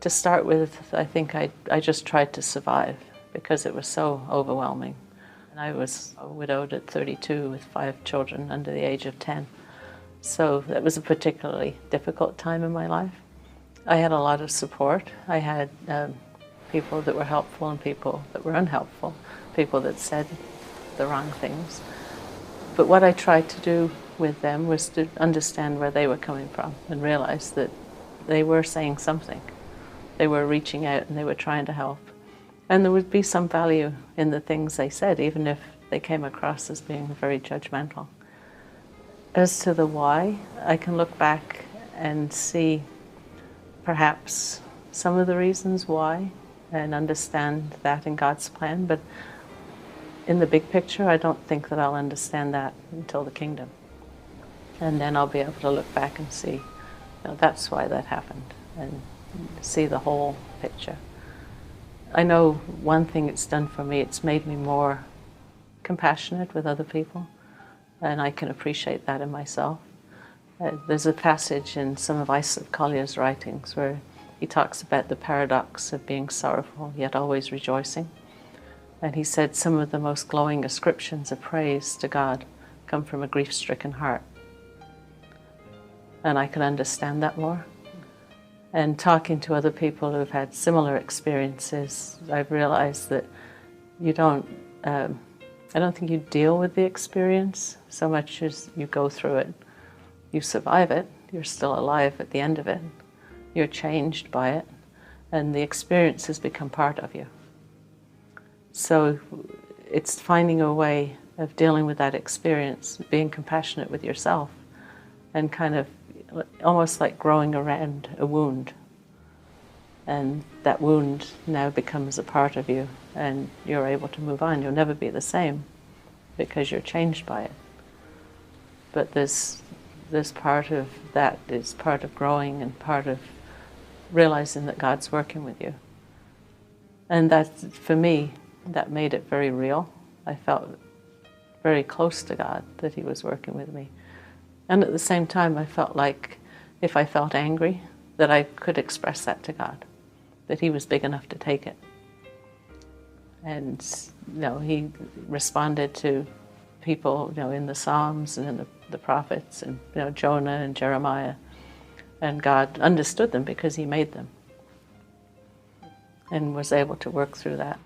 To start with, I think I just tried to survive because it was so overwhelming. And I was widowed at 32 with 5 children under the age of 10. So that was a particularly difficult time in my life. I had a lot of support. I had people that were helpful and people that were unhelpful, people that said the wrong things. But what I tried to do with them was to understand where they were coming from and realize that they were saying something. They were reaching out and they were trying to help. And there would be some value in the things they said, even if they came across as being very judgmental. As to the why, I can look back and see perhaps some of the reasons why and understand that in God's plan, but in the big picture, I don't think that I'll understand that until the kingdom. And then I'll be able to look back and see, that's why that happened, and see the whole picture. I know one thing it's done for me, it's made me more compassionate with other people, and I can appreciate that in myself. There's a passage in some of Islip Collier's writings where he talks about the paradox of being sorrowful yet always rejoicing. And he said some of the most glowing ascriptions of praise to God come from a grief-stricken heart. And I can understand that more. And talking to other people who've had similar experiences, I've realized that I don't think you deal with the experience so much as you go through it. You survive it, you're still alive at the end of it, you're changed by it, and the experience has become part of you. So it's finding a way of dealing with that experience, being compassionate with yourself, and kind of almost like growing around a wound. And that wound now becomes a part of you, and you're able to move on. You'll never be the same because you're changed by it. But there's part of that is part of growing and part of realizing that God's working with you. And that, for me, that made it very real. I felt very close to God, that He was working with me. And at the same time, I felt like if I felt angry, that I could express that to God, that He was big enough to take it. And He responded to people in the Psalms and in the prophets, and Jonah and Jeremiah. And God understood them because He made them and was able to work through that.